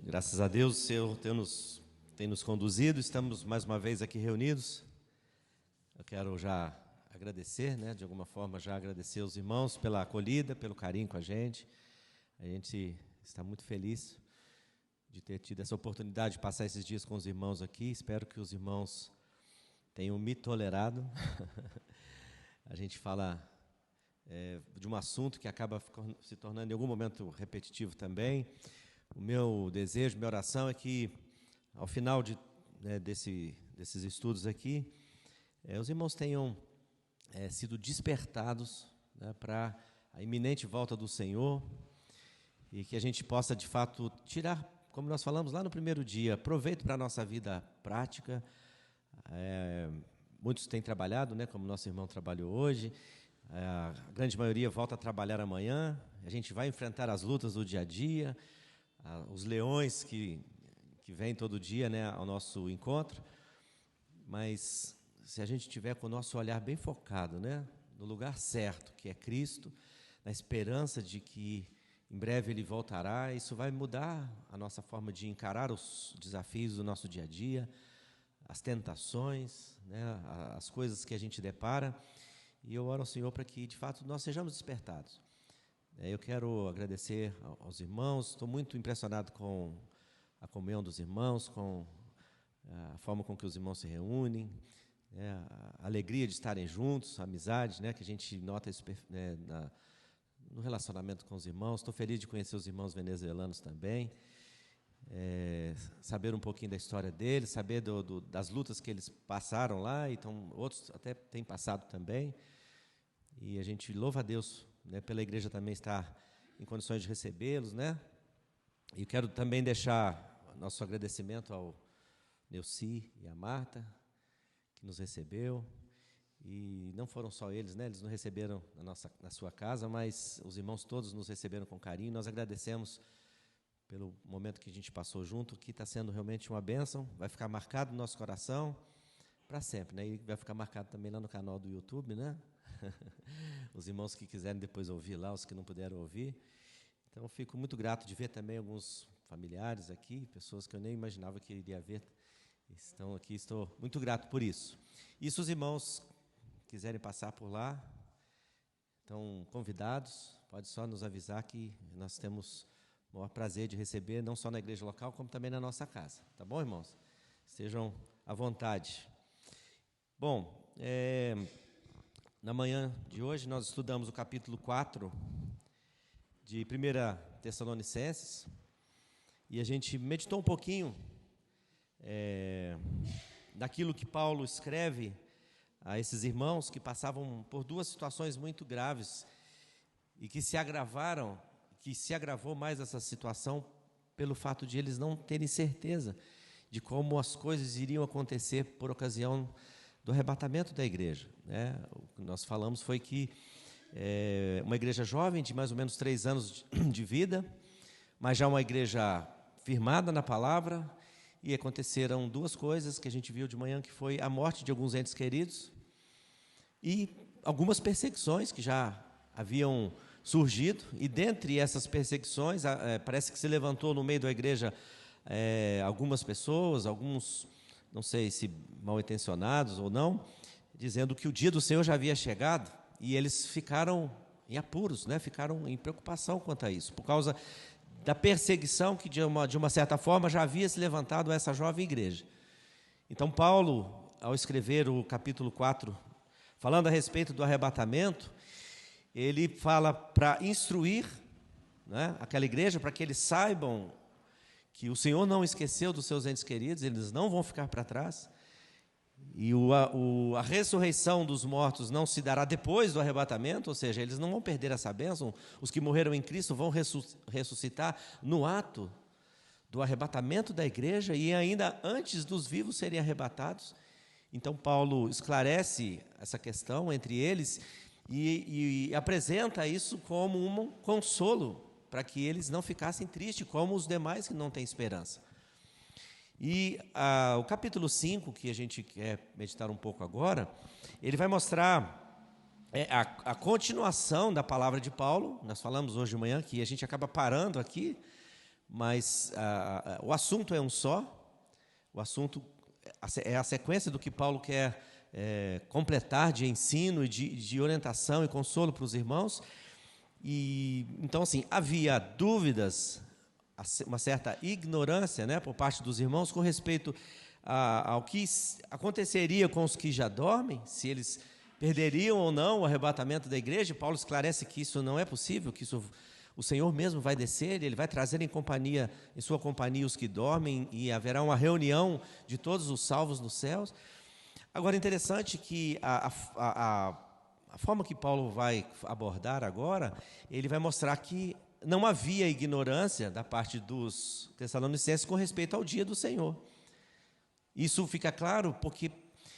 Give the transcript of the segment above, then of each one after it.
Graças a Deus, o Senhor tem nos conduzido, estamos mais uma vez aqui reunidos. Eu quero já agradecer, de alguma forma, já agradecer aos irmãos pela acolhida, pelo carinho com a gente. A gente está muito feliz de ter tido essa oportunidade de passar esses dias com os irmãos aqui. Espero que os irmãos tenham me tolerado. A gente fala de um assunto que acaba se tornando em algum momento repetitivo também. O meu desejo, minha oração é que, ao final desses estudos aqui, os irmãos tenham sido despertados para a iminente volta do Senhor e que a gente possa, de fato, tirar, como nós falamos lá no primeiro dia, proveito para a nossa vida prática. Muitos têm trabalhado, como nosso irmão trabalhou hoje. A grande maioria volta a trabalhar amanhã. A gente vai enfrentar as lutas do dia a dia, os leões que vêm todo dia ao nosso encontro, mas se a gente tiver com o nosso olhar bem focado no lugar certo, que é Cristo, na esperança de que em breve Ele voltará, isso vai mudar a nossa forma de encarar os desafios do nosso dia a dia, as tentações, as coisas que a gente depara, e eu oro ao Senhor para que, de fato, nós sejamos despertados. Eu quero agradecer aos irmãos, estou muito impressionado com a comunhão dos irmãos, com a forma com que os irmãos se reúnem, a alegria de estarem juntos, a amizade, que a gente nota isso, no relacionamento com os irmãos. Estou feliz de conhecer os irmãos venezuelanos também, saber um pouquinho da história deles, saber das lutas que eles passaram lá, então outros até têm passado também, e a gente louva a Deus pela igreja também estar em condições de recebê-los, E quero também deixar nosso agradecimento ao Neuci e à Marta, que nos recebeu, e não foram só eles, eles nos receberam na sua casa, mas os irmãos todos nos receberam com carinho. Nós agradecemos pelo momento que a gente passou junto, que está sendo realmente uma bênção, vai ficar marcado no nosso coração para sempre, E vai ficar marcado também lá no canal do YouTube, Os irmãos que quiserem depois ouvir lá, os que não puderam ouvir. Então, eu fico muito grato de ver também alguns familiares aqui, pessoas que eu nem imaginava que iria ver, estão aqui, estou muito grato por isso. E se os irmãos quiserem passar por lá, estão convidados, pode só nos avisar que nós temos o maior prazer de receber, não só na igreja local, como também na nossa casa. Tá bom, irmãos? Estejam à vontade. Bom, na manhã de hoje, nós estudamos o capítulo 4 de 1 Tessalonicenses, e a gente meditou um pouquinho daquilo que Paulo escreve a esses irmãos que passavam por duas situações muito graves e que se agravou mais essa situação pelo fato de eles não terem certeza de como as coisas iriam acontecer por ocasião do arrebatamento da igreja. O que nós falamos foi que uma igreja jovem, de mais ou menos 3 anos de vida, mas já uma igreja firmada na palavra, e aconteceram duas coisas que a gente viu de manhã, que foi a morte de alguns entes queridos e algumas perseguições que já haviam surgido, e dentre essas perseguições, parece que se levantou no meio da igreja algumas pessoas, alguns, não sei se mal intencionados ou não, dizendo que o dia do Senhor já havia chegado, e eles ficaram em apuros, ficaram em preocupação quanto a isso, por causa da perseguição que, de uma certa forma, já havia se levantado essa jovem igreja. Então, Paulo, ao escrever o capítulo 4, falando a respeito do arrebatamento, ele fala para instruir aquela igreja, para que eles saibam que o Senhor não esqueceu dos seus entes queridos, eles não vão ficar para trás, e a ressurreição dos mortos não se dará depois do arrebatamento, ou seja, eles não vão perder essa bênção. Os que morreram em Cristo vão ressuscitar no ato do arrebatamento da igreja, e ainda antes dos vivos serem arrebatados. Então, Paulo esclarece essa questão entre eles e apresenta isso como um consolo, para que eles não ficassem tristes, como os demais que não têm esperança. E o capítulo 5, que a gente quer meditar um pouco agora, ele vai mostrar a continuação da palavra de Paulo. Nós falamos hoje de manhã que a gente acaba parando aqui, mas o assunto é um só, o assunto é a sequência do que Paulo quer completar de ensino e de orientação e consolo para os irmãos. E então, assim, havia dúvidas, uma certa ignorância, né, por parte dos irmãos com respeito ao que aconteceria com os que já dormem, se eles perderiam ou não o arrebatamento da igreja. Paulo esclarece que isso não é possível, que isso, o Senhor mesmo vai descer, Ele vai trazer em sua companhia os que dormem, e haverá uma reunião de todos os salvos nos céus. Agora, interessante que a forma que Paulo vai abordar agora, ele vai mostrar que não havia ignorância da parte dos tessalonicenses com respeito ao dia do Senhor. Isso fica claro porque,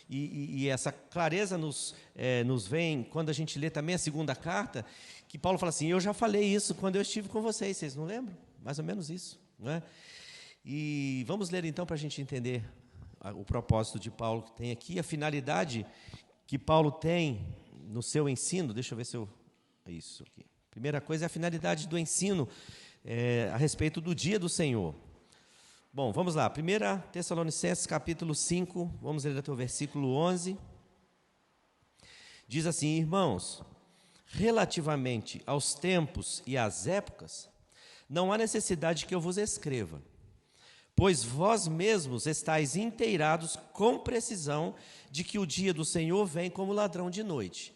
e essa clareza nos vem quando a gente lê também a segunda carta, que Paulo fala assim: eu já falei isso quando eu estive com vocês não lembram? Mais ou menos isso, não é? E vamos ler então para a gente entender o propósito de Paulo que tem aqui, a finalidade que Paulo tem no seu ensino. Deixa eu ver se eu... Isso aqui. Primeira coisa é a finalidade do ensino a respeito do dia do Senhor. Bom, vamos lá. 1 Tessalonicenses, capítulo 5, vamos ler até o versículo 11. Diz assim: irmãos, relativamente aos tempos e às épocas, não há necessidade que eu vos escreva, pois vós mesmos estáis inteirados com precisão de que o dia do Senhor vem como ladrão de noite.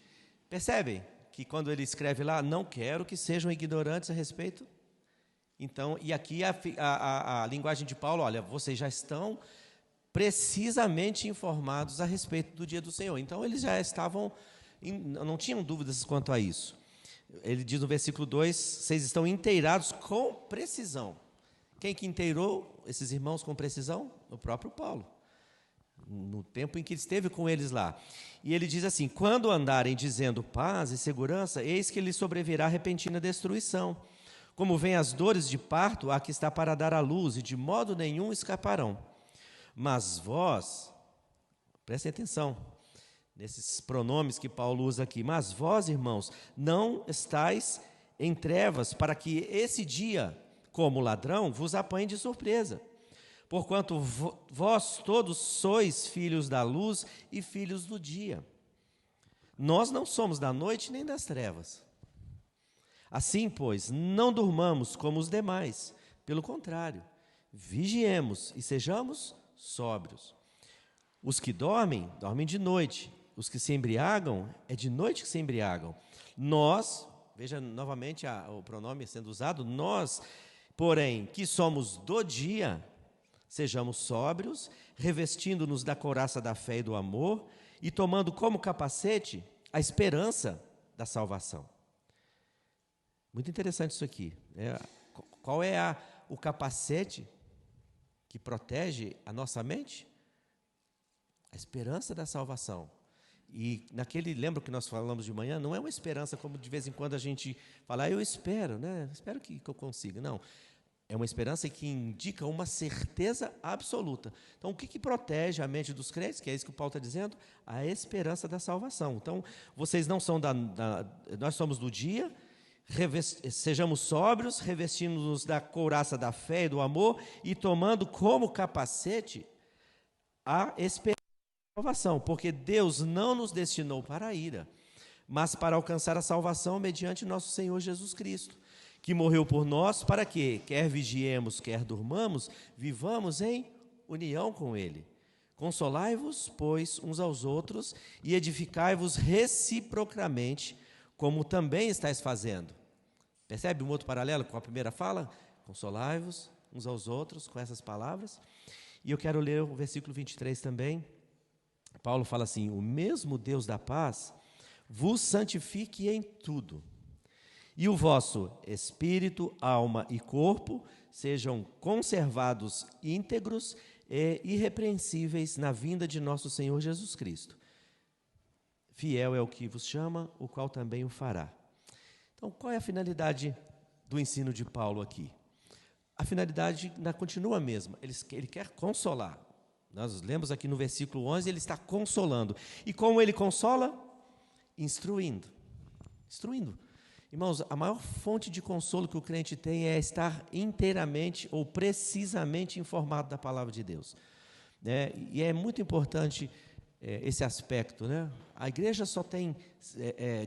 Percebem que quando ele escreve lá, não quero que sejam ignorantes a respeito? Então, e aqui a linguagem de Paulo, olha, vocês já estão precisamente informados a respeito do dia do Senhor. Então, eles já estavam, não tinham dúvidas quanto a isso. Ele diz no versículo 2, vocês estão inteirados com precisão. Quem que inteirou esses irmãos com precisão? O próprio Paulo, no tempo em que ele esteve com eles lá. E ele diz assim: quando andarem dizendo paz e segurança, eis que lhes sobrevirá repentina destruição, como vêm as dores de parto a que está para dar à luz, e de modo nenhum escaparão. Mas vós, prestem atenção nesses pronomes que Paulo usa aqui, mas vós, irmãos, não estáis em trevas, para que esse dia, como ladrão, vos apanhe de surpresa. Porquanto vós todos sois filhos da luz e filhos do dia. Nós não somos da noite nem das trevas. Assim, pois, não durmamos como os demais. Pelo contrário, vigiemos e sejamos sóbrios. Os que dormem, dormem de noite. Os que se embriagam, é de noite que se embriagam. Nós, veja novamente o pronome sendo usado, nós, porém, que somos do dia, sejamos sóbrios, revestindo-nos da couraça da fé e do amor, e tomando como capacete a esperança da salvação. Muito interessante isso aqui. Qual é o capacete que protege a nossa mente? A esperança da salvação. E lembra que nós falamos de manhã? Não é uma esperança como de vez em quando a gente fala, eu espero, né? Espero que eu consiga. Não. É uma esperança que indica uma certeza absoluta. Então, o que protege a mente dos crentes, que é isso que o Paulo está dizendo? A esperança da salvação. Então, vocês não são nós somos do dia, sejamos sóbrios, revestindo-nos da couraça da fé e do amor, e tomando como capacete a esperança da salvação, porque Deus não nos destinou para a ira, mas para alcançar a salvação mediante nosso Senhor Jesus Cristo, que morreu por nós, para que, quer vigiemos, quer durmamos, vivamos em união com Ele. Consolai-vos, pois, uns aos outros, e edificai-vos reciprocamente, como também estáis fazendo. Percebe um outro paralelo com a primeira fala? Consolai-vos uns aos outros, com essas palavras. E eu quero ler o versículo 23 também. Paulo fala assim: o mesmo Deus da paz vos santifique em tudo, e o vosso espírito, alma e corpo sejam conservados íntegros e irrepreensíveis na vinda de nosso Senhor Jesus Cristo. Fiel é o que vos chama, o qual também o fará. Então, qual é a finalidade do ensino de Paulo aqui? A finalidade continua a mesma, ele quer consolar. Nós lemos aqui no versículo 11, ele está consolando. E como ele consola? Instruindo. Irmãos, a maior fonte de consolo que o crente tem é estar inteiramente ou precisamente informado da palavra de Deus. Né? E é muito importante esse aspecto. Né? A igreja só tem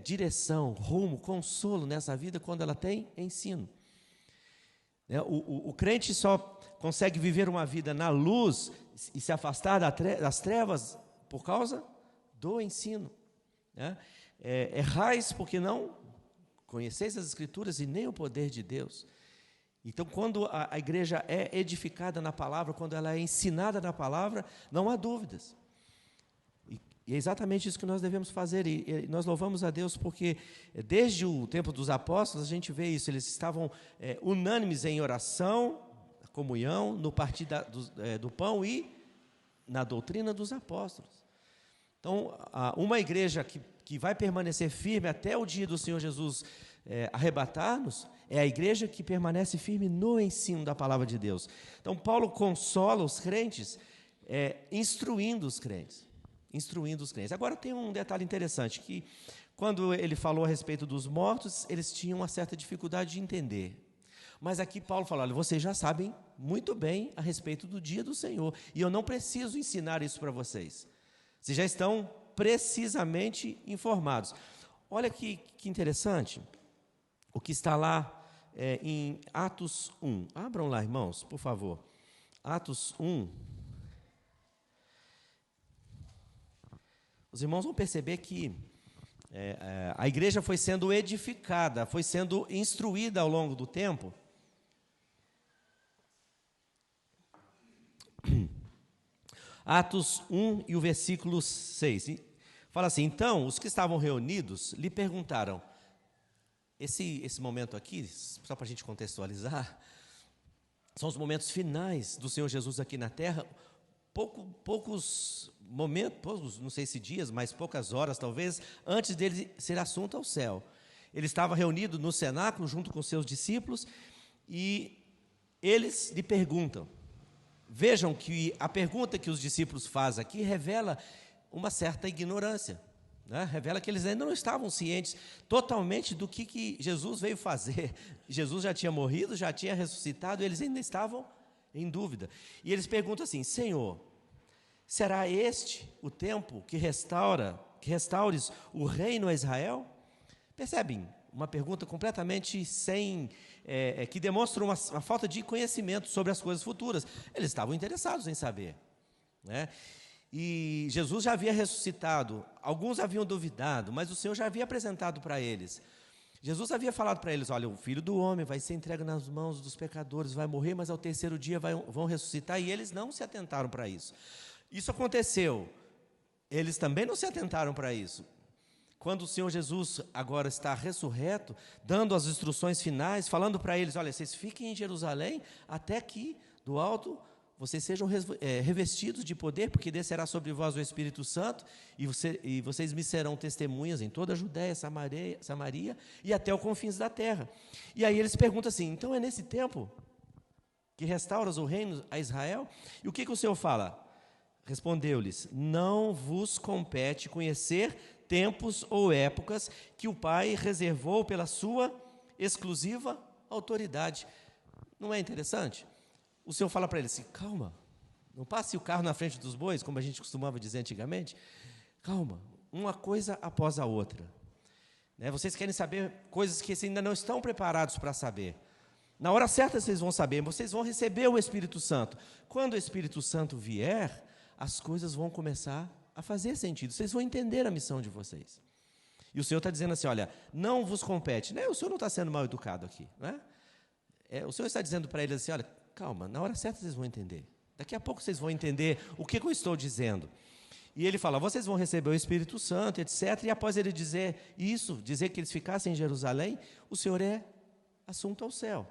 direção, rumo, consolo nessa vida quando ela tem ensino. Né? O crente só consegue viver uma vida na luz e se afastar das trevas por causa do ensino. Né? Errais porque não conheceis as Escrituras e nem o poder de Deus. Então, quando a igreja é edificada na palavra, quando ela é ensinada na palavra, não há dúvidas. E é exatamente isso que nós devemos fazer. E nós louvamos a Deus porque, desde o tempo dos apóstolos, a gente vê isso. Eles estavam unânimes em oração, comunhão, no partir do pão e na doutrina dos apóstolos. Então, uma igreja que vai permanecer firme até o dia do Senhor Jesus arrebatar-nos, é a igreja que permanece firme no ensino da palavra de Deus. Então, Paulo consola os crentes, instruindo os crentes. Agora, tem um detalhe interessante, que quando ele falou a respeito dos mortos, eles tinham uma certa dificuldade de entender. Mas aqui Paulo fala, olha, vocês já sabem muito bem a respeito do dia do Senhor, e eu não preciso ensinar isso para vocês. Vocês já estão precisamente informados. Olha que interessante o que está lá em Atos 1. Abram lá, irmãos, por favor. Atos 1. Os irmãos vão perceber que a igreja foi sendo edificada, foi sendo instruída ao longo do tempo. Atos 1 e o versículo 6. Fala assim, então, os que estavam reunidos lhe perguntaram, esse momento aqui, só para a gente contextualizar, são os momentos finais do Senhor Jesus aqui na terra, poucos momentos, não sei se dias, mas poucas horas talvez, antes dele ser assunto ao céu. Ele estava reunido no cenáculo junto com seus discípulos e eles lhe perguntam. Vejam que a pergunta que os discípulos fazem aqui revela uma certa ignorância, né? Revela que eles ainda não estavam cientes totalmente do que Jesus veio fazer. Jesus já tinha morrido, já tinha ressuscitado, eles ainda estavam em dúvida. E eles perguntam assim, Senhor, será este o tempo que restaures o reino a Israel? Percebem? Uma pergunta completamente que demonstra uma falta de conhecimento sobre as coisas futuras. Eles estavam interessados em saber, né? E Jesus já havia ressuscitado, alguns haviam duvidado, mas o Senhor já havia apresentado para eles. Jesus havia falado para eles, olha, o Filho do Homem vai ser entregue nas mãos dos pecadores, vai morrer, mas ao terceiro dia vão ressuscitar, e eles não se atentaram para isso. Isso aconteceu, eles também não se atentaram para isso. Quando o Senhor Jesus agora está ressurreto, dando as instruções finais, falando para eles, olha, vocês fiquem em Jerusalém até que do alto vocês sejam revestidos de poder, porque descerá sobre vós o Espírito Santo, e vocês me serão testemunhas em toda a Judéia, Samaria e até os confins da terra. E aí eles perguntam assim, então é nesse tempo que restauras o reino a Israel? E o que o Senhor fala? Respondeu-lhes, não vos compete conhecer tempos ou épocas que o Pai reservou pela sua exclusiva autoridade. Não é interessante? O Senhor fala para ele assim, calma, não passe o carro na frente dos bois, como a gente costumava dizer antigamente. Calma, uma coisa após a outra. Né? Vocês querem saber coisas que vocês ainda não estão preparados para saber. Na hora certa vocês vão saber, vocês vão receber o Espírito Santo. Quando o Espírito Santo vier, as coisas vão começar a fazer sentido. Vocês vão entender a missão de vocês. E o Senhor está dizendo assim, olha, não vos compete. Né? O Senhor não está sendo mal educado aqui. Né? O Senhor está dizendo para eles assim, olha, calma, na hora certa vocês vão entender. Daqui a pouco vocês vão entender o que eu estou dizendo. E ele fala, vocês vão receber o Espírito Santo, etc. E após ele dizer isso, dizer que eles ficassem em Jerusalém, o Senhor é assunto ao céu.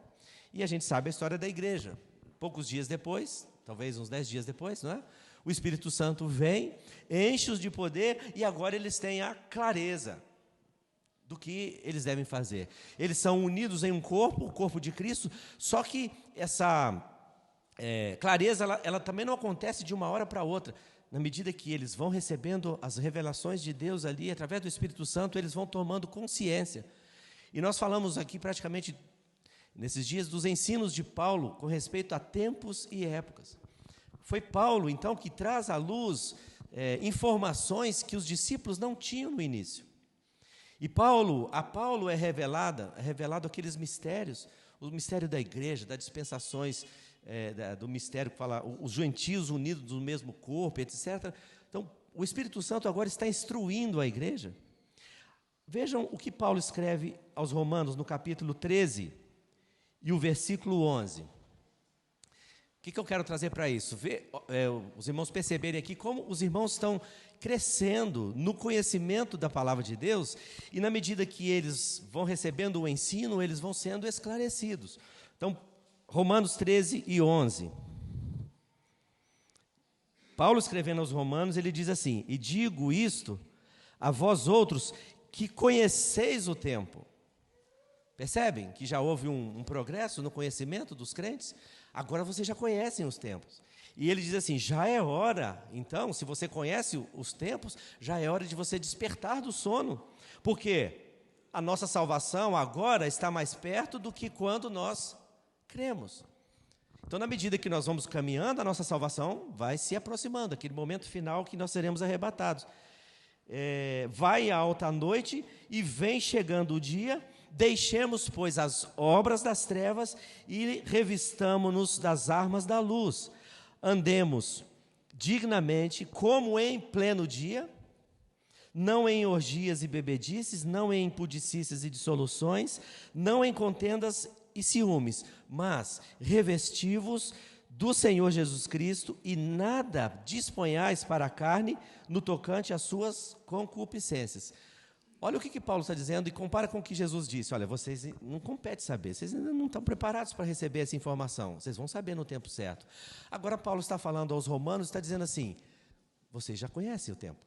E a gente sabe a história da igreja. Poucos dias depois, talvez uns 10 dias depois, não é? O Espírito Santo vem, enche-os de poder e agora eles têm a clareza do que eles devem fazer. Eles são unidos em um corpo, o corpo de Cristo, só que essa clareza, ela também não acontece de uma hora para outra. Na medida que eles vão recebendo as revelações de Deus ali, através do Espírito Santo, eles vão tomando consciência. E nós falamos aqui praticamente, nesses dias, dos ensinos de Paulo com respeito a tempos e épocas. Foi Paulo, então, que traz à luz informações que os discípulos não tinham no início. E a Paulo é revelado aqueles mistérios, o mistério da igreja, das dispensações, do mistério que fala os gentios unidos no mesmo corpo, etc. Então, o Espírito Santo agora está instruindo a igreja. Vejam o que Paulo escreve aos Romanos no capítulo 13 e o versículo 11. O que eu quero trazer para isso? Os irmãos perceberem aqui como os irmãos estão crescendo no conhecimento da palavra de Deus, e na medida que eles vão recebendo o ensino, eles vão sendo esclarecidos. Então, Romanos 13 e 11. Paulo, escrevendo aos Romanos, ele diz assim: e digo isto a vós outros que conheceis o tempo. Percebem que já houve um progresso no conhecimento dos crentes? Agora vocês já conhecem os tempos. E ele diz assim, já é hora, então, se você conhece os tempos, já é hora de você despertar do sono. Porque a nossa salvação agora está mais perto do que quando nós cremos. Então, na medida que nós vamos caminhando, a nossa salvação vai se aproximando, aquele momento final que nós seremos arrebatados. Vai a alta noite e vem chegando o dia. Deixemos, pois, as obras das trevas e revistamo-nos das armas da luz. Andemos dignamente, como em pleno dia, não em orgias e bebedices, não em impudicícias e dissoluções, não em contendas e ciúmes, mas revesti-vos do Senhor Jesus Cristo e nada disponhais para a carne no tocante às suas concupiscências. Olha o que Paulo está dizendo e compara com o que Jesus disse. Olha, vocês não compete saber, vocês ainda não estão preparados para receber essa informação, vocês vão saber no tempo certo. Agora Paulo está falando aos romanos, está dizendo assim, vocês já conhecem o tempo,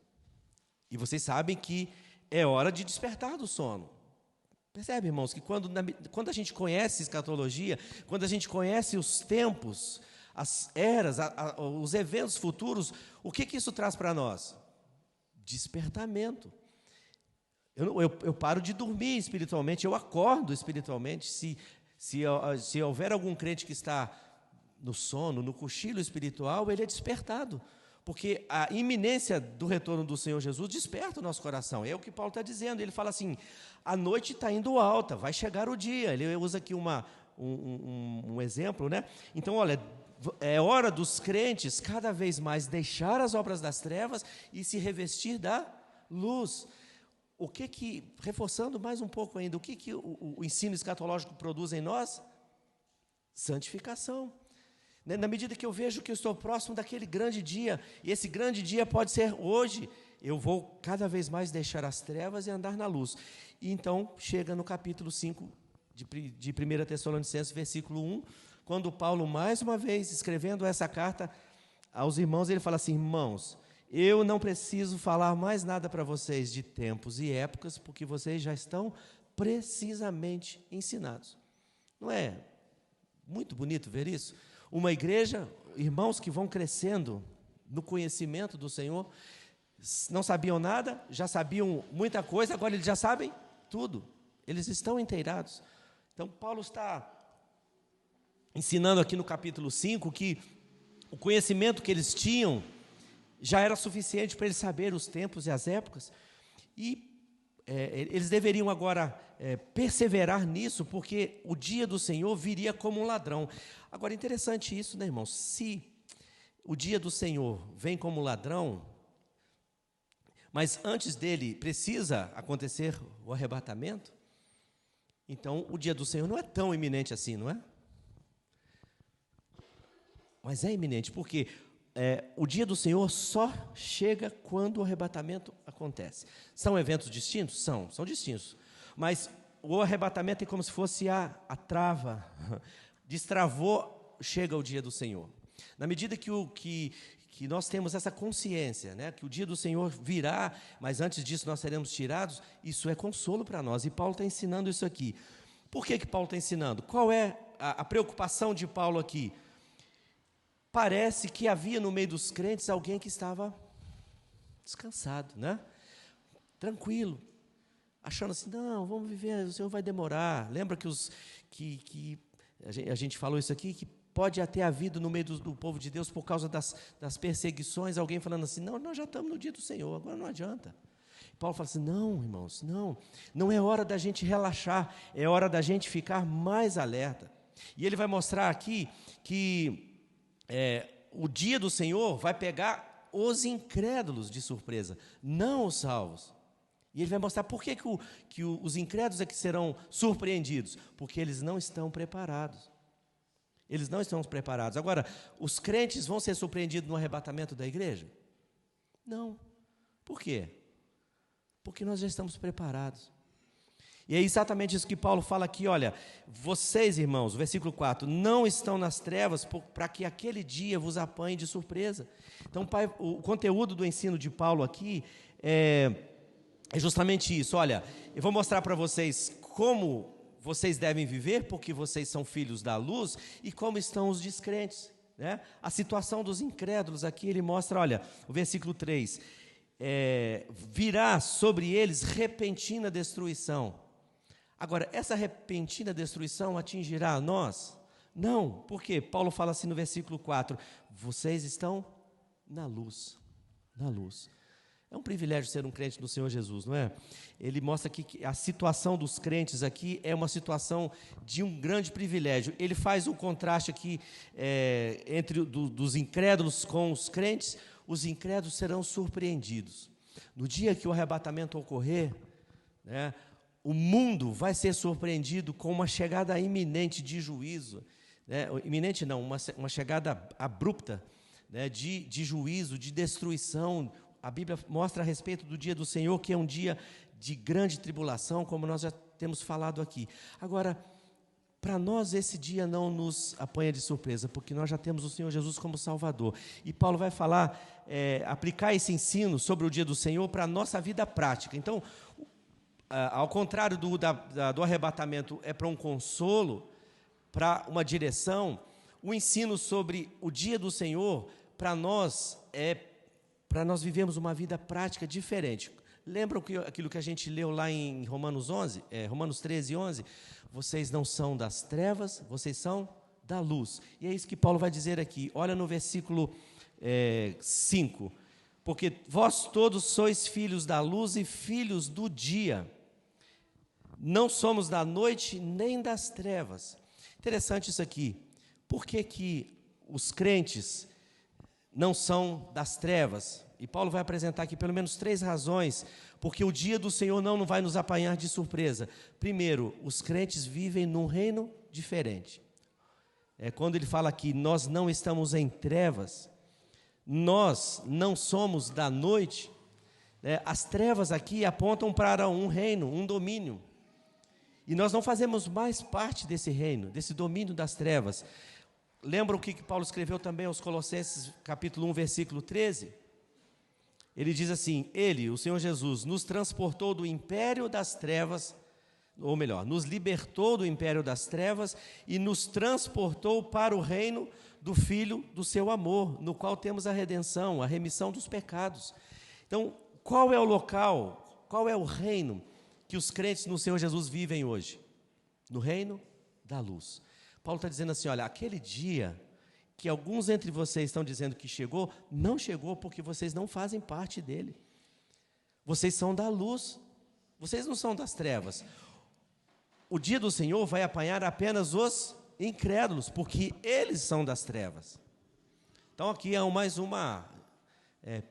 e vocês sabem que é hora de despertar do sono. Percebe, irmãos, que quando a gente conhece escatologia, quando a gente conhece os tempos, as eras, os eventos futuros, o que isso traz para nós? Despertamento. Eu paro de dormir espiritualmente, eu acordo espiritualmente. Se houver algum crente que está no sono, no cochilo espiritual, ele é despertado. Porque a iminência do retorno do Senhor Jesus desperta o nosso coração. É o que Paulo está dizendo. Ele fala assim, a noite está indo alta, vai chegar o dia. Ele usa aqui um exemplo, né? Então, olha, é hora dos crentes cada vez mais deixar as obras das trevas e se revestir da luz. Reforçando mais um pouco ainda, o que o ensino escatológico produz em nós? Santificação. Na medida que eu vejo que eu estou próximo daquele grande dia, e esse grande dia pode ser hoje, eu vou cada vez mais deixar as trevas e andar na luz. E então, chega no capítulo 5 de 1 Tessalonicenses, versículo 1, quando Paulo, mais uma vez, escrevendo essa carta aos irmãos, ele fala assim, irmãos, eu não preciso falar mais nada para vocês de tempos e épocas, porque vocês já estão precisamente ensinados. Não é muito bonito ver isso? Uma igreja, irmãos que vão crescendo no conhecimento do Senhor, não sabiam nada, já sabiam muita coisa, agora eles já sabem tudo, eles estão inteirados. Então, Paulo está ensinando aqui no capítulo 5 que o conhecimento que eles tinham já era suficiente para eles saber os tempos e as épocas, e eles deveriam agora perseverar nisso, porque o dia do Senhor viria como um ladrão. Agora, interessante isso, né, irmãos? Se o dia do Senhor vem como ladrão, mas antes dele precisa acontecer o arrebatamento, então o dia do Senhor não é tão iminente assim, não é? Mas é iminente, porque o dia do Senhor só chega quando o arrebatamento acontece. São eventos distintos? São distintos. Mas o arrebatamento é como se fosse a trava. Destravou, chega o dia do Senhor. Na medida que nós temos essa consciência, né, que o dia do Senhor virá, mas antes disso nós seremos tirados, isso é consolo para nós. E Paulo está ensinando isso aqui. Por que Paulo está ensinando? Qual é a preocupação de Paulo aqui? Parece que havia no meio dos crentes alguém que estava descansado, né? Tranquilo. achando assim, não, vamos viver, o Senhor vai demorar. Lembra que a gente falou isso aqui, que pode até havido no meio do povo de Deus, por causa das perseguições, alguém falando assim, não, nós já estamos no dia do Senhor, agora não adianta. Paulo fala assim, não, irmãos, não é hora da gente relaxar, é hora da gente ficar mais alerta. E ele vai mostrar aqui que o dia do Senhor vai pegar os incrédulos de surpresa, não os salvos. E ele vai mostrar por que os incrédulos é que serão surpreendidos, porque eles não estão preparados. Eles não estão preparados. Agora, os crentes vão ser surpreendidos no arrebatamento da igreja? Não. Por quê? Porque nós já estamos preparados. E é exatamente isso que Paulo fala aqui, olha, vocês, irmãos, versículo 4, não estão nas trevas para que aquele dia vos apanhe de surpresa. Então, o conteúdo do ensino de Paulo aqui é justamente isso. Olha, eu vou mostrar para vocês como vocês devem viver, porque vocês são filhos da luz, e como estão os descrentes, né? A situação dos incrédulos aqui, ele mostra, olha, o versículo 3, virá sobre eles repentina destruição. Agora, essa repentina destruição atingirá a nós? Não, porque Paulo fala assim no versículo 4, vocês estão na luz, na luz. É um privilégio ser um crente do Senhor Jesus, não é? Ele mostra aqui que a situação dos crentes aqui é uma situação de um grande privilégio. Ele faz um contraste aqui entre dos incrédulos com os crentes. Os incrédulos serão surpreendidos. No dia que o arrebatamento ocorrer, né, o mundo vai ser surpreendido com uma chegada iminente de juízo. Né? Iminente não, uma chegada abrupta, né, de juízo, de destruição. A Bíblia mostra a respeito do dia do Senhor, que é um dia de grande tribulação, como nós já temos falado aqui. Agora, para nós esse dia não nos apanha de surpresa, porque nós já temos o Senhor Jesus como Salvador. E Paulo vai falar, aplicar esse ensino sobre o dia do Senhor para a nossa vida prática. Então, ao contrário do arrebatamento, é para um consolo, para uma direção, o ensino sobre o dia do Senhor, para nós vivermos uma vida prática diferente. Lembram aquilo que a gente leu lá em Romanos 13, 11? Vocês não são das trevas, vocês são da luz. E é isso que Paulo vai dizer aqui. Olha no versículo 5. Porque vós todos sois filhos da luz e filhos do dia. Não somos da noite nem das trevas. Interessante isso aqui. Por que os crentes não são das trevas? E Paulo vai apresentar aqui pelo menos 3 razões, porque o dia do Senhor não vai nos apanhar de surpresa. Primeiro, os crentes vivem num reino diferente. Quando ele fala aqui, nós não estamos em trevas, nós não somos da noite, as trevas aqui apontam para um reino, um domínio. E nós não fazemos mais parte desse reino, desse domínio das trevas. Lembra o que Paulo escreveu também aos Colossenses, capítulo 1, versículo 13? Ele diz assim, ele, o Senhor Jesus, nos transportou do império das trevas, ou melhor, nos libertou do império das trevas e nos transportou para o reino do Filho do seu amor, no qual temos a redenção, a remissão dos pecados. Então, qual é o local, qual é o reino que os crentes no Senhor Jesus vivem hoje? No reino da luz. Paulo está dizendo assim, olha, aquele dia que alguns entre vocês estão dizendo que chegou, não chegou porque vocês não fazem parte dele. Vocês são da luz, vocês não são das trevas. O dia do Senhor vai apanhar apenas os incrédulos, porque eles são das trevas. Então aqui é mais uma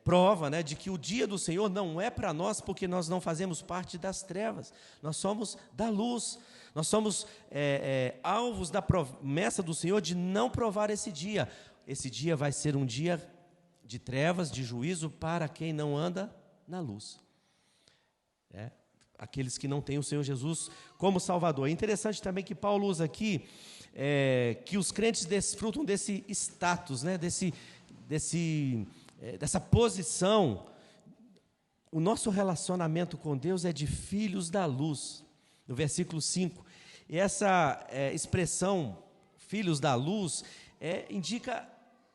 prova, né, de que o dia do Senhor não é para nós, porque nós não fazemos parte das trevas, nós somos da luz. Nós somos alvos da promessa do Senhor de não provar esse dia. Esse dia vai ser um dia de trevas, de juízo para quem não anda na luz. Aqueles que não têm o Senhor Jesus como Salvador. É interessante também que Paulo usa aqui que os crentes desfrutam desse status, né, dessa posição. O nosso relacionamento com Deus é de filhos da luz. No versículo 5, e essa expressão, filhos da luz, indica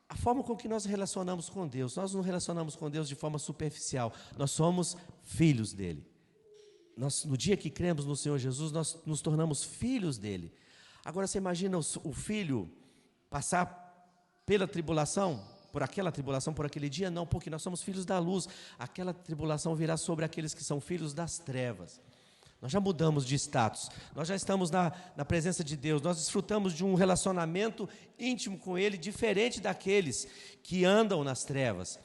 a forma com que nós relacionamos com Deus. Nós não relacionamos com Deus de forma superficial, nós somos filhos dele. no dia que cremos no Senhor Jesus, nós nos tornamos filhos dele. Agora, você imagina o filho passar pela tribulação, por aquela tribulação, por aquele dia? Não, porque nós somos filhos da luz. Aquela tribulação virá sobre aqueles que são filhos das trevas. Nós já mudamos de status, nós já estamos na presença de Deus, nós desfrutamos de um relacionamento íntimo com Ele, diferente daqueles que andam nas trevas.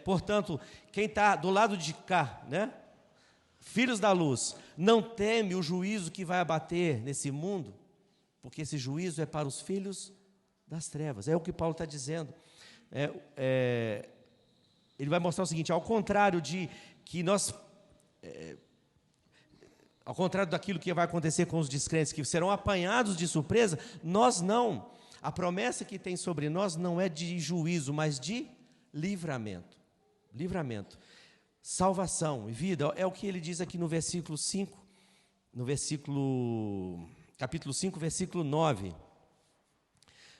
Portanto, quem está do lado de cá, filhos da luz, não teme o juízo que vai abater nesse mundo, porque esse juízo é para os filhos das trevas. É o que Paulo está dizendo. Ele vai mostrar o seguinte: ao contrário daquilo que vai acontecer com os descrentes, que serão apanhados de surpresa, nós não. A promessa que tem sobre nós não é de juízo, mas de livramento. Livramento. Salvação e vida. É o que ele diz aqui no versículo 5, capítulo 5, versículo 9.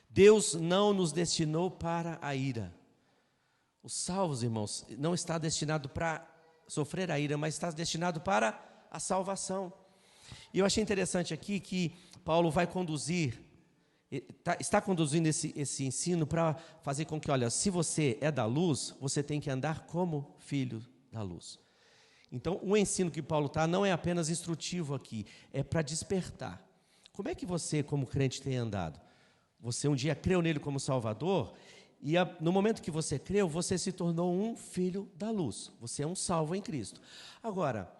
Deus não nos destinou para a ira. Os salvos, irmãos, não está destinado para sofrer a ira, mas está destinado para a salvação. E eu achei interessante aqui que Paulo vai está conduzindo esse ensino para fazer com que, olha, se você é da luz, você tem que andar como filho da luz. Então, o ensino que Paulo está não é apenas instrutivo aqui, é para despertar. Como é que você, como crente, tem andado? Você um dia creu nele como Salvador, e no momento que você creu, você se tornou um filho da luz. Você é um salvo em Cristo. Agora,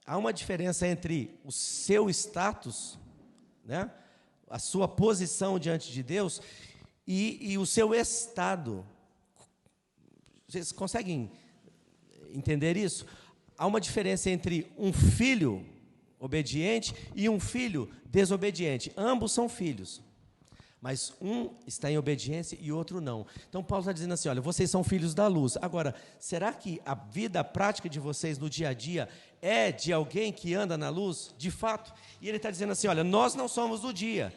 há uma diferença entre o seu status, a sua posição diante de Deus, e o seu estado. Vocês conseguem entender isso? Há uma diferença entre um filho obediente e um filho desobediente. Ambos são filhos, mas um está em obediência e o outro não. Então Paulo está dizendo assim: olha, vocês são filhos da luz. Agora, será que a vida prática de vocês no dia a dia é de alguém que anda na luz, de fato? E ele está dizendo assim: olha, nós não somos do dia.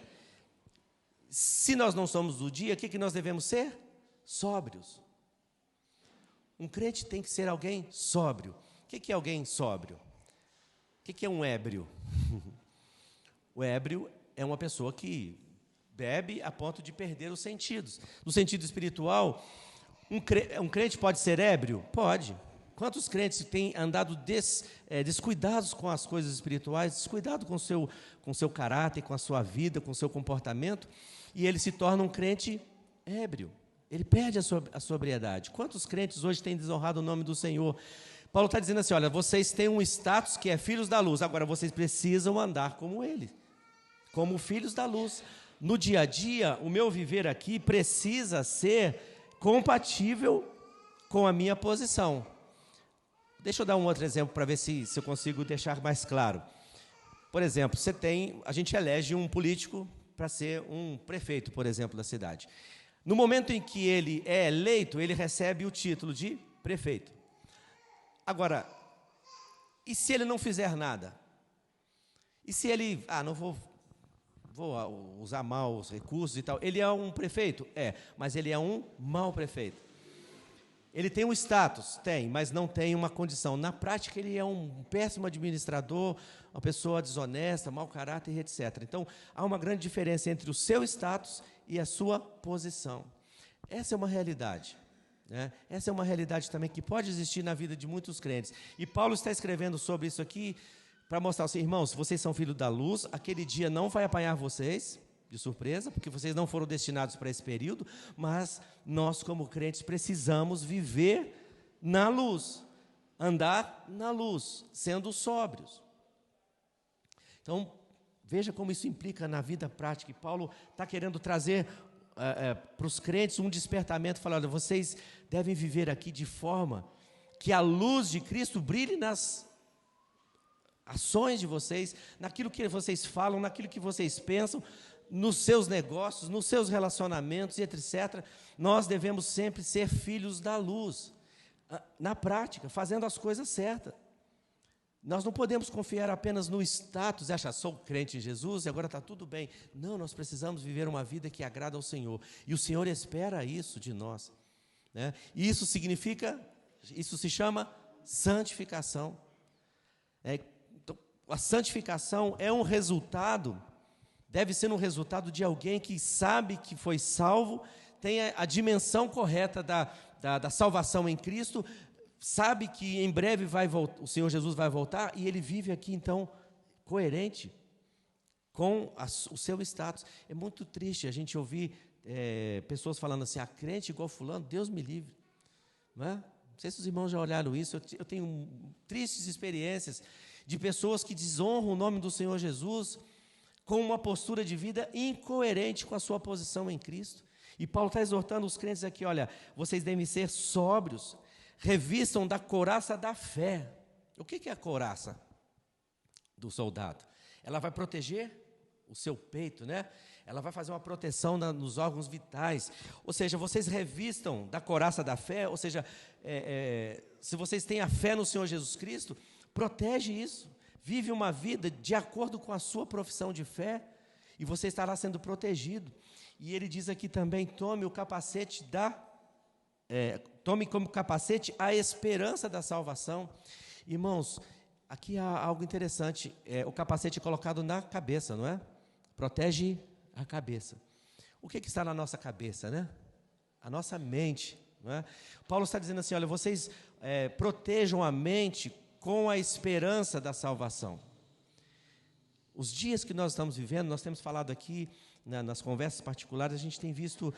Se nós não somos do dia, o que nós devemos ser? Sóbrios. Um crente tem que ser alguém sóbrio. O que é alguém sóbrio? O que é um ébrio? O ébrio é uma pessoa que bebe a ponto de perder os sentidos. No sentido espiritual, um crente pode ser ébrio? Pode. Quantos crentes têm andado descuidados com as coisas espirituais, descuidado com o seu caráter, com a sua vida, com o seu comportamento, e ele se torna um crente ébrio. Ele perde a sobriedade. Quantos crentes hoje têm desonrado o nome do Senhor? Paulo está dizendo assim: olha, vocês têm um status que é filhos da luz, agora vocês precisam andar como ele, como filhos da luz. No dia a dia, o meu viver aqui precisa ser compatível com a minha posição. Deixa eu dar um outro exemplo para ver se eu consigo deixar mais claro. Por exemplo, a gente elege um político para ser um prefeito, por exemplo, da cidade. No momento em que ele é eleito, ele recebe o título de prefeito. Agora, e se ele não fizer nada? E se ele, não vou usar mal os recursos e tal? Ele é um prefeito? Mas ele é um mau prefeito. Ele tem um status? Tem, mas não tem uma condição. Na prática, ele é um péssimo administrador, uma pessoa desonesta, mau caráter, etc. Então, há uma grande diferença entre o seu status e a sua posição. Essa é uma realidade. Essa é uma realidade também que pode existir na vida de muitos crentes. E Paulo está escrevendo sobre isso aqui para mostrar assim: irmãos, vocês são filhos da luz, aquele dia não vai apanhar vocês de surpresa, porque vocês não foram destinados para esse período, mas nós, como crentes, precisamos viver na luz, andar na luz, sendo sóbrios. Então, veja como isso implica na vida prática. E Paulo está querendo trazer para os crentes um despertamento, falando: vocês devem viver aqui de forma que a luz de Cristo brilhe nas ações de vocês, naquilo que vocês falam, naquilo que vocês pensam, nos seus negócios, nos seus relacionamentos, etc. Nós devemos sempre ser filhos da luz, na prática, fazendo as coisas certas. Nós não podemos confiar apenas no status e achar: sou crente em Jesus e agora está tudo bem. Não, nós precisamos viver uma vida que agrada ao Senhor. E o Senhor espera isso de nós. E isso se chama santificação. Então, A santificação é um resultado, deve ser um resultado de alguém que sabe que foi salvo, tem a dimensão correta da salvação em Cristo, sabe que em breve o Senhor Jesus vai voltar, e ele vive aqui, então, coerente com o seu status. É muito triste a gente ouvir pessoas falando assim, crente igual fulano, Deus me livre. Não é? Não sei se os irmãos já olharam isso, eu tenho tristes experiências de pessoas que desonram o nome do Senhor Jesus com uma postura de vida incoerente com a sua posição em Cristo. E Paulo está exortando os crentes aqui, olha, vocês devem ser sóbrios, revistam da couraça da fé. O que é a couraça do soldado? Ela vai proteger o seu peito, né? Ela vai fazer uma proteção nos órgãos vitais. Ou seja, vocês revistam da couraça da fé, ou seja, se vocês têm a fé no Senhor Jesus Cristo, protege isso. Vive uma vida de acordo com a sua profissão de fé, e você estará sendo protegido. E ele diz aqui também, tome como capacete a esperança da salvação. Irmãos, aqui há algo interessante, o capacete é colocado na cabeça, não é? Protege a cabeça. O que está na nossa cabeça, né? A nossa mente, não é? Paulo está dizendo assim, olha, vocês protejam a mente com a esperança da salvação. Os dias que nós estamos vivendo, nós temos falado aqui, nas conversas particulares, a gente tem visto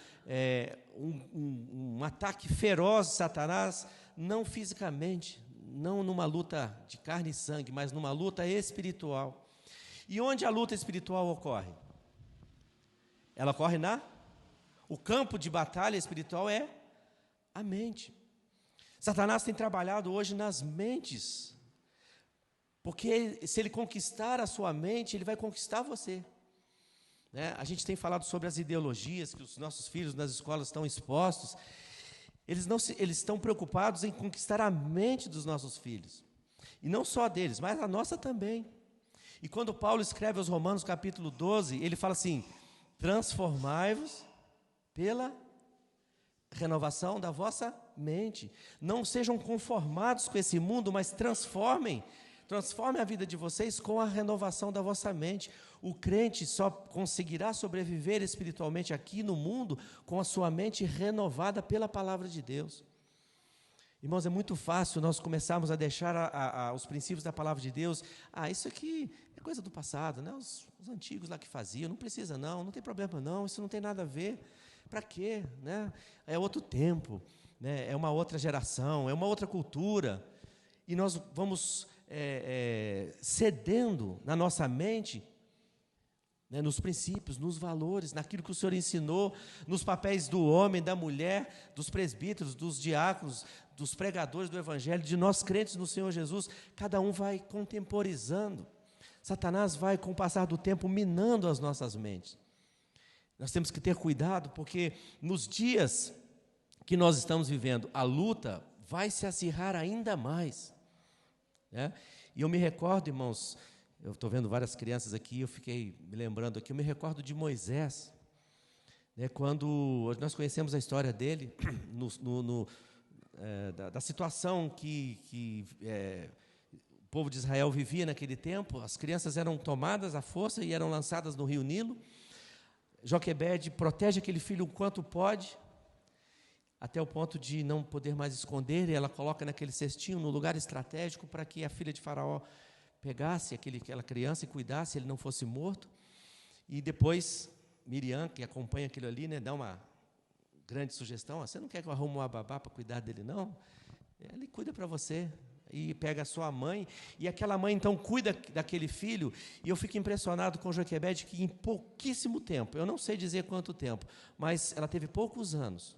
um ataque feroz de Satanás, não fisicamente, não numa luta de carne e sangue, mas numa luta espiritual. E onde a luta espiritual ocorre? Ela ocorre o campo de batalha espiritual é a mente. Satanás tem trabalhado hoje nas mentes, porque se ele conquistar a sua mente, ele vai conquistar você. A gente tem falado sobre as ideologias que os nossos filhos nas escolas estão expostos. Eles estão preocupados em conquistar a mente dos nossos filhos. E não só deles, mas a nossa também. E quando Paulo escreve aos Romanos, capítulo 12, ele fala assim, transformai-vos pela renovação da vossa mente. Não sejam conformados com esse mundo, mas transformem a vida de vocês com a renovação da vossa mente. O crente só conseguirá sobreviver espiritualmente aqui no mundo com a sua mente renovada pela palavra de Deus. Irmãos, é muito fácil nós começarmos a deixar os princípios da palavra de Deus. Isso aqui é coisa do passado, né? Os antigos lá que faziam, não precisa não tem problema não, isso não tem nada a ver. Para quê? Né? É outro tempo, né? É uma outra geração, é uma outra cultura. E nós vamos cedendo na nossa mente, né, nos princípios, nos valores, naquilo que o Senhor ensinou, nos papéis do homem, da mulher, dos presbíteros, dos diáconos, dos pregadores do Evangelho, de nós crentes no Senhor Jesus. Cada um vai contemporizando. Satanás vai, com o passar do tempo, minando as nossas mentes. Nós temos que ter cuidado, porque nos dias que nós estamos vivendo, a luta vai se acirrar ainda mais. E eu me recordo, irmãos, eu estou vendo várias crianças aqui, eu fiquei me lembrando aqui, eu me recordo de Moisés, quando nós conhecemos a história dele, da situação que o povo de Israel vivia naquele tempo. As crianças eram tomadas à força e eram lançadas no rio Nilo. Joquebede protege aquele filho o quanto pode, até o ponto de não poder mais esconder, e ela coloca naquele cestinho, no lugar estratégico, para que a filha de Faraó pegasse aquela criança e cuidasse, ele não fosse morto. E depois, Miriam, que acompanha aquilo ali, dá uma grande sugestão, você não quer que eu arrume uma babá para cuidar dele, não? Ele cuida para você, e pega a sua mãe, e aquela mãe então cuida daquele filho, e eu fico impressionado com Joquebede, que em pouquíssimo tempo, eu não sei dizer quanto tempo, mas ela teve poucos anos.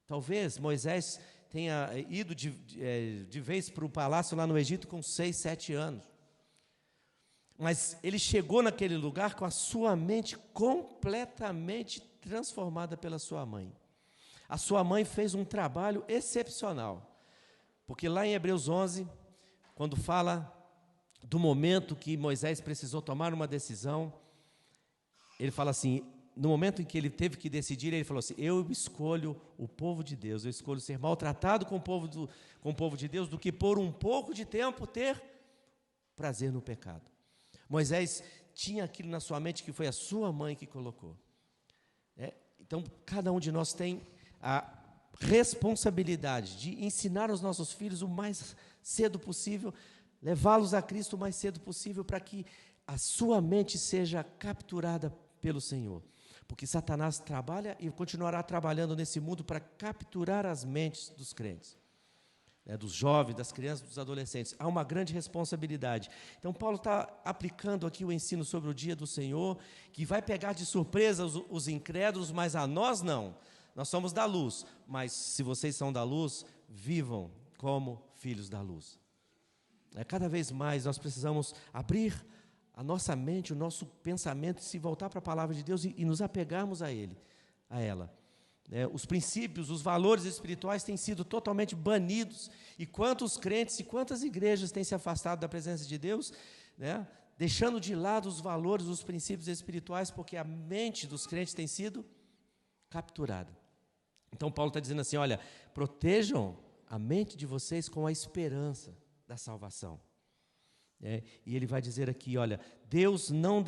Talvez Moisés tenha ido de vez para o palácio lá no Egito com 6, 7 anos. Mas ele chegou naquele lugar com a sua mente completamente transformada pela sua mãe. A sua mãe fez um trabalho excepcional. Porque lá em Hebreus 11, quando fala do momento que Moisés precisou tomar uma decisão, ele fala assim, no momento em que ele teve que decidir, ele falou assim, eu escolho o povo de Deus, eu escolho ser maltratado com o povo de Deus, do que por um pouco de tempo ter prazer no pecado. Moisés tinha aquilo na sua mente que foi a sua mãe que colocou. Então, cada um de nós tem a responsabilidade de ensinar os nossos filhos o mais cedo possível, levá-los a Cristo o mais cedo possível, para que a sua mente seja capturada pelo Senhor. Porque Satanás trabalha e continuará trabalhando nesse mundo para capturar as mentes dos crentes, dos jovens, das crianças, dos adolescentes. Há uma grande responsabilidade. Então, Paulo está aplicando aqui o ensino sobre o dia do Senhor, que vai pegar de surpresa os incrédulos, mas a nós não. Nós somos da luz, mas se vocês são da luz, vivam como filhos da luz. Cada vez mais nós precisamos abrir a nossa mente, o nosso pensamento, se voltar para a palavra de Deus e nos apegarmos a ela. Os princípios, os valores espirituais têm sido totalmente banidos, e quantos crentes e quantas igrejas têm se afastado da presença de Deus, deixando de lado os valores, os princípios espirituais, porque a mente dos crentes tem sido capturada. Então Paulo está dizendo assim, olha, protejam a mente de vocês com a esperança da salvação. E ele vai dizer aqui, olha, Deus não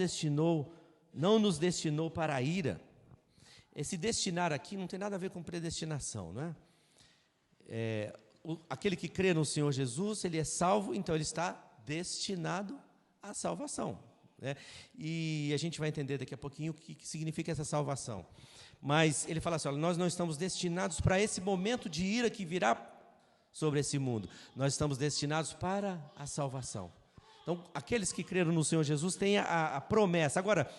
nos destinou para a ira. Esse destinar aqui não tem nada a ver com predestinação, não é? Aquele que crê no Senhor Jesus, ele é salvo, então ele está destinado à salvação. E a gente vai entender daqui a pouquinho o que significa essa salvação. Mas ele fala assim, olha, nós não estamos destinados para esse momento de ira que virá sobre esse mundo. Nós estamos destinados para a salvação. Então, aqueles que creram no Senhor Jesus têm a promessa. Agora,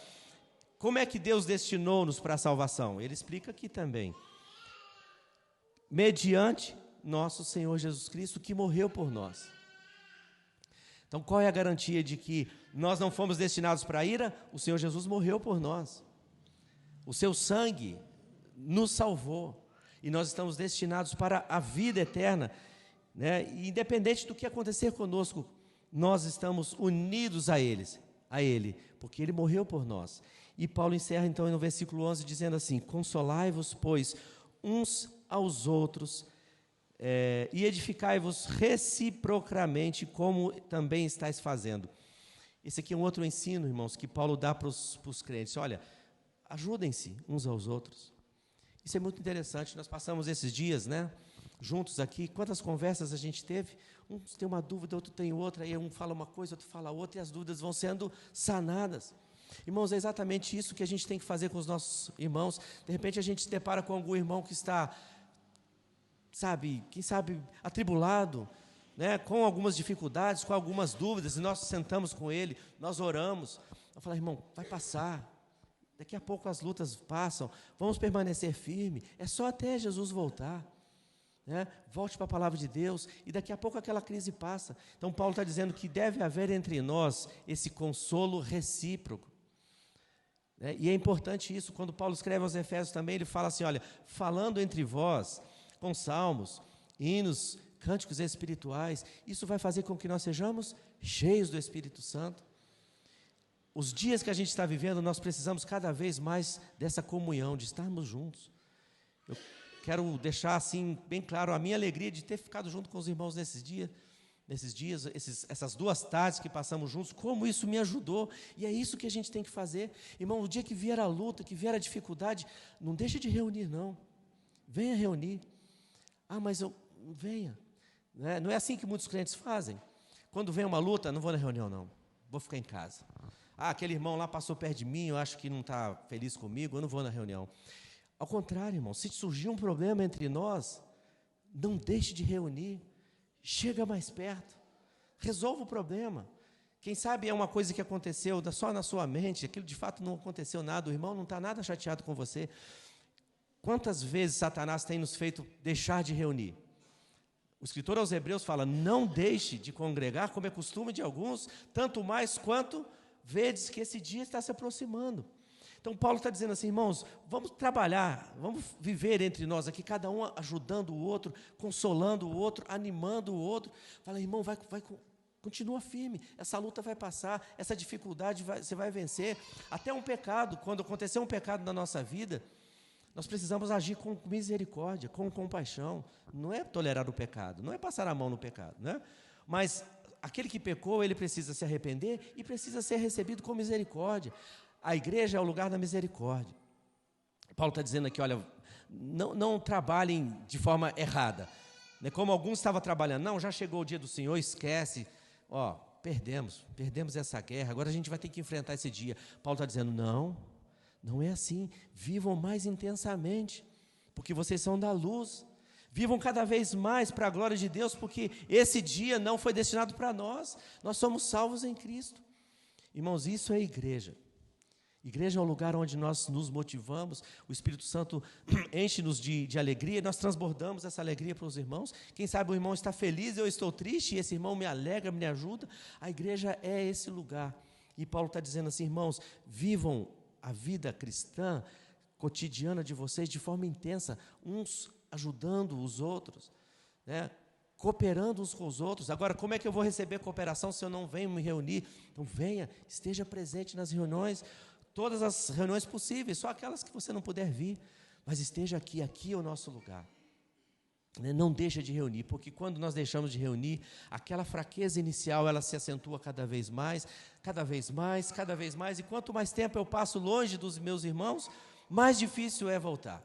como é que Deus destinou-nos para a salvação? Ele explica aqui também. Mediante nosso Senhor Jesus Cristo, que morreu por nós. Então, qual é a garantia de que nós não fomos destinados para a ira? O Senhor Jesus morreu por nós. O seu sangue nos salvou. E nós estamos destinados para a vida eterna. E independente do que acontecer conosco, nós estamos unidos a Ele, porque Ele morreu por nós. E Paulo encerra então no versículo 11 dizendo assim, consolai-vos, pois, uns aos outros, e edificai-vos reciprocamente, como também estáis fazendo. Esse aqui é um outro ensino, irmãos, que Paulo dá para os crentes. Olha, ajudem-se uns aos outros. Isso é muito interessante. Nós passamos esses dias, juntos aqui. Quantas conversas a gente teve? Um tem uma dúvida, outro tem outra, aí um fala uma coisa, outro fala outra, e as dúvidas vão sendo sanadas. Irmãos, é exatamente isso que a gente tem que fazer com os nossos irmãos. De repente a gente se depara com algum irmão que está, quem sabe, atribulado, com algumas dificuldades, com algumas dúvidas, e nós sentamos com ele, nós oramos. Eu falo, irmão, vai passar. Daqui a pouco as lutas passam, vamos permanecer firme, é só até Jesus voltar. Volte para a palavra de Deus, e daqui a pouco aquela crise passa. Então Paulo está dizendo que deve haver entre nós esse consolo recíproco. E é importante isso, quando Paulo escreve aos Efésios também, ele fala assim, olha, falando entre vós, com salmos, hinos, cânticos espirituais, isso vai fazer com que nós sejamos cheios do Espírito Santo. Os dias que a gente está vivendo, nós precisamos cada vez mais dessa comunhão, de estarmos juntos. Eu quero deixar assim bem claro a minha alegria de ter ficado junto com os irmãos nesses dias, essas 2 tardes que passamos juntos, como isso me ajudou, e é isso que a gente tem que fazer. Irmão, o dia que vier a luta, que vier a dificuldade, não deixe de reunir, não. Venha reunir. Mas venha. Não é assim que muitos crentes fazem. Quando vem uma luta, não vou na reunião, não. Vou ficar em casa. Aquele irmão lá passou perto de mim, eu acho que não está feliz comigo, eu não vou na reunião. Ao contrário, irmão, se surgir um problema entre nós, não deixe de reunir, chega mais perto, resolva o problema. Quem sabe é uma coisa que aconteceu só na sua mente, aquilo de fato não aconteceu nada, o irmão não está nada chateado com você. Quantas vezes Satanás tem nos feito deixar de reunir? O escritor aos Hebreus fala, não deixe de congregar, como é costume de alguns, tanto mais quanto vedes que esse dia está se aproximando. Então Paulo está dizendo assim, irmãos, vamos trabalhar, vamos viver entre nós aqui, cada um ajudando o outro, consolando o outro, animando o outro. Fala, irmão, continua firme, essa luta vai passar, essa dificuldade você vai vencer. Até um pecado, quando acontecer um pecado na nossa vida, nós precisamos agir com misericórdia, com compaixão. Não é tolerar o pecado, não é passar a mão no pecado, Mas aquele que pecou, ele precisa se arrepender e precisa ser recebido com misericórdia. A igreja é o lugar da misericórdia. Paulo está dizendo aqui, olha, não trabalhem de forma errada, né? Como alguns estavam trabalhando, não, já chegou o dia do Senhor, esquece, perdemos essa guerra, agora a gente vai ter que enfrentar esse dia. Paulo está dizendo, não é assim, vivam mais intensamente, porque vocês são da luz, vivam cada vez mais para a glória de Deus, porque esse dia não foi destinado para nós somos salvos em Cristo. Irmãos, isso é igreja. Igreja é um lugar onde nós nos motivamos, o Espírito Santo enche-nos de alegria, nós transbordamos essa alegria para os irmãos. Quem sabe o irmão está feliz, eu estou triste, e esse irmão me alegra, me ajuda. A igreja é esse lugar. E Paulo está dizendo assim, irmãos, vivam a vida cristã, cotidiana de vocês, de forma intensa, uns ajudando os outros, né? Cooperando uns com os outros. Agora, como é que eu vou receber cooperação se eu não venho me reunir? Então venha, esteja presente nas reuniões, todas as reuniões possíveis, só aquelas que você não puder vir, mas esteja aqui é o nosso lugar. Não deixa de reunir, porque quando nós deixamos de reunir, aquela fraqueza inicial, ela se acentua cada vez mais, e quanto mais tempo eu passo longe dos meus irmãos, mais difícil é voltar.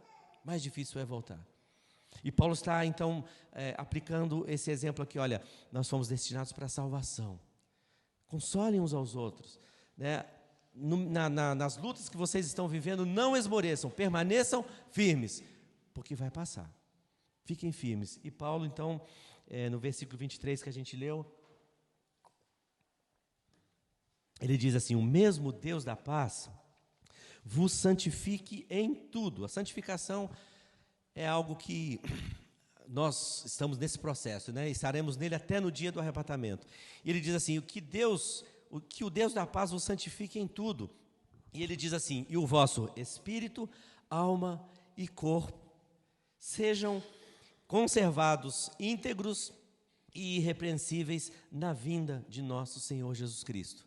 E Paulo está, então, aplicando esse exemplo aqui, olha, nós fomos destinados para a salvação. Consolem uns aos outros, né? Nas lutas que vocês estão vivendo, não esmoreçam, permaneçam firmes, porque vai passar. Fiquem firmes. E Paulo, então, no versículo 23 que a gente leu, ele diz assim, o mesmo Deus da paz vos santifique em tudo. A santificação é algo que nós estamos nesse processo, né? Estaremos nele até no dia do arrebatamento. E ele diz assim, que o Deus da paz vos santifique em tudo. E ele diz assim, e o vosso espírito, alma e corpo sejam conservados íntegros e irrepreensíveis na vinda de nosso Senhor Jesus Cristo.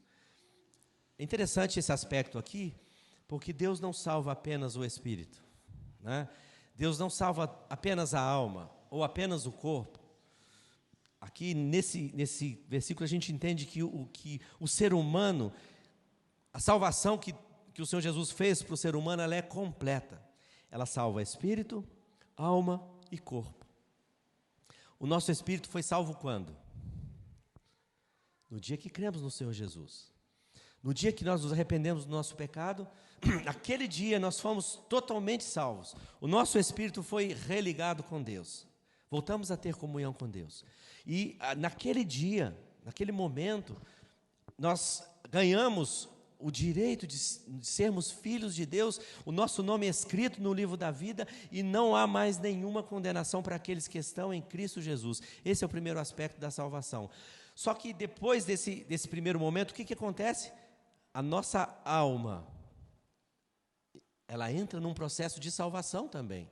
É interessante esse aspecto aqui, porque Deus não salva apenas o espírito, né? Deus não salva apenas a alma ou apenas o corpo. Aqui nesse versículo a gente entende que o ser humano, a salvação que o Senhor Jesus fez para o ser humano, ela é completa. Ela salva espírito, alma e corpo. O nosso espírito foi salvo quando? No dia que cremos no Senhor Jesus. No dia que nós nos arrependemos do nosso pecado, naquele dia nós fomos totalmente salvos. O nosso espírito foi religado com Deus. Voltamos a ter comunhão com Deus. E naquele dia, naquele momento, nós ganhamos o direito de sermos filhos de Deus, o nosso nome é escrito no livro da vida e não há mais nenhuma condenação para aqueles que estão em Cristo Jesus. Esse é o primeiro aspecto da salvação. Só que depois desse primeiro momento, o que acontece? A nossa alma, ela entra num processo de salvação também.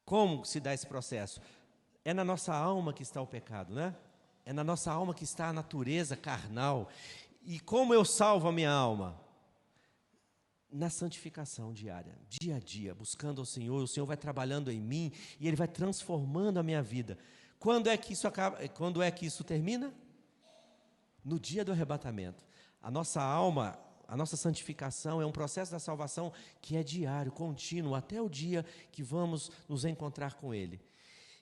Como se dá esse processo? É na nossa alma que está o pecado, né? É na nossa alma que está a natureza carnal. E como eu salvo a minha alma? Na santificação diária, dia a dia, buscando ao Senhor. O Senhor vai trabalhando em mim e Ele vai transformando a minha vida. Quando é que isso acaba? Quando é que isso termina? No dia do arrebatamento. A nossa alma, a nossa santificação é um processo da salvação que é diário, contínuo, até o dia que vamos nos encontrar com Ele.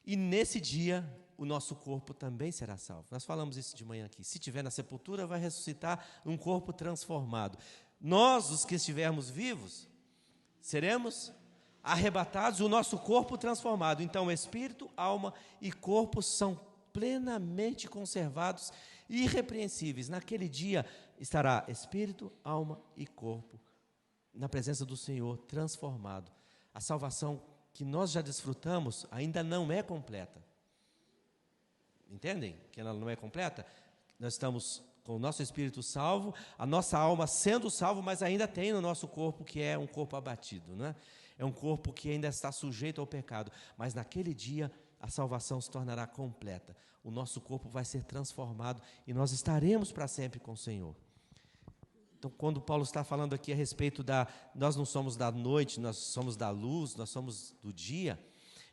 E nesse dia, o nosso corpo também será salvo. Nós falamos isso de manhã aqui. Se estiver na sepultura, vai ressuscitar um corpo transformado. Nós, os que estivermos vivos, seremos arrebatados, o nosso corpo transformado. Então, espírito, alma e corpo são plenamente conservados, irrepreensíveis. Naquele dia estará espírito, alma e corpo na presença do Senhor, transformado. A salvação que nós já desfrutamos ainda não é completa. Entendem que ela não é completa? Nós estamos com o nosso espírito salvo, a nossa alma sendo salvo, mas ainda tem no nosso corpo que é um corpo abatido, né? É um corpo que ainda está sujeito ao pecado, mas naquele dia a salvação se tornará completa. O nosso corpo vai ser transformado e nós estaremos para sempre com o Senhor. Então, quando Paulo está falando aqui a respeito nós não somos da noite, nós somos da luz, nós somos do dia,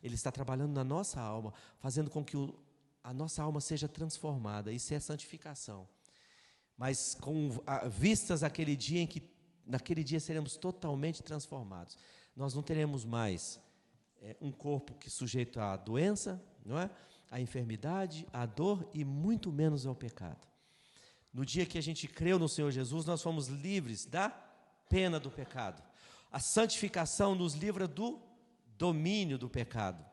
ele está trabalhando na nossa alma, fazendo com que a nossa alma seja transformada. Isso é santificação. Mas com vistas aquele dia em que, naquele dia, seremos totalmente transformados. Nós não teremos mais um corpo que sujeito à doença, não é? À enfermidade, à dor e muito menos ao pecado. No dia que a gente creu no Senhor Jesus, nós fomos livres da pena do pecado. A santificação nos livra do domínio do pecado.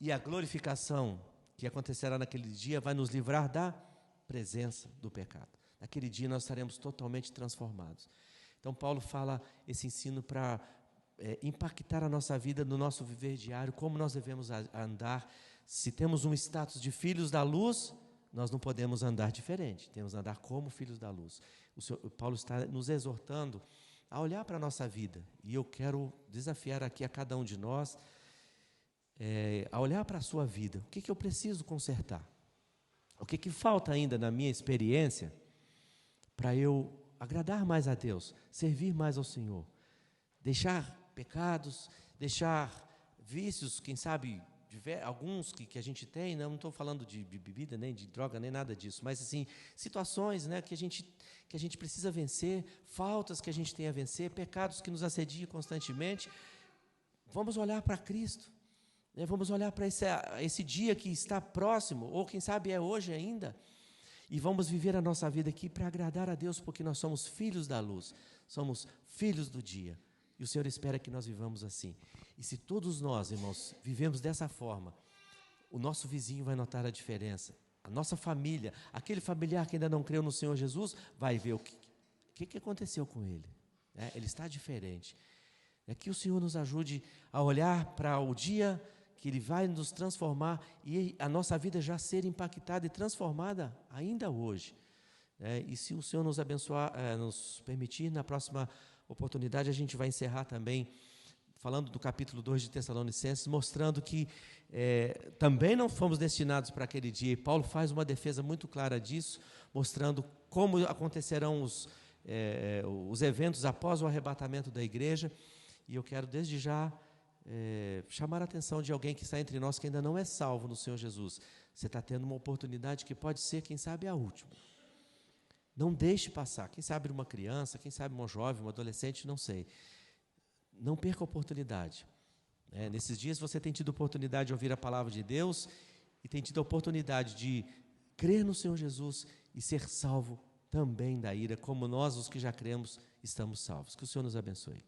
E a glorificação que acontecerá naquele dia vai nos livrar da presença do pecado. Naquele dia nós estaremos totalmente transformados. Então Paulo fala esse ensino para impactar a nossa vida, no nosso viver diário, como nós devemos andar. Se temos um status de filhos da luz, nós não podemos andar diferente, temos que andar como filhos da luz. Paulo está nos exortando a olhar para a nossa vida, e eu quero desafiar aqui a cada um de nós a olhar para a sua vida. O que eu preciso consertar? O que falta ainda na minha experiência para eu agradar mais a Deus, servir mais ao Senhor, deixar pecados, deixar vícios, quem sabe, alguns que a gente tem, não estou falando de bebida, nem de droga, nem nada disso, mas assim, situações, né, que a gente precisa vencer, faltas que a gente tem a vencer, pecados que nos assediam constantemente. Vamos olhar para Cristo, né, vamos olhar para esse dia que está próximo, ou quem sabe é hoje ainda, e vamos viver a nossa vida aqui para agradar a Deus, porque nós somos filhos da luz, somos filhos do dia. E o Senhor espera que nós vivamos assim. E se todos nós, irmãos, vivemos dessa forma, o nosso vizinho vai notar a diferença. A nossa família, aquele familiar que ainda não creu no Senhor Jesus, vai ver o que aconteceu com ele. Ele está diferente. Que o Senhor nos ajude a olhar para o dia que Ele vai nos transformar e a nossa vida já ser impactada e transformada ainda hoje. E se o Senhor nos abençoar, nos permitir, na próxima oportunidade, a gente vai encerrar também falando do capítulo 2 de Tessalonicenses, mostrando que também não fomos destinados para aquele dia. E Paulo faz uma defesa muito clara disso, mostrando como acontecerão os eventos após o arrebatamento da igreja. E eu quero, desde já, chamar a atenção de alguém que está entre nós, que ainda não é salvo no Senhor Jesus. Você está tendo uma oportunidade que pode ser, quem sabe, a última. Não deixe passar. Quem sabe uma criança, quem sabe uma jovem, um adolescente, não sei. Não perca a oportunidade. Nesses dias você tem tido a oportunidade de ouvir a palavra de Deus e tem tido a oportunidade de crer no Senhor Jesus e ser salvo também da ira, como nós, os que já cremos, estamos salvos. Que o Senhor nos abençoe.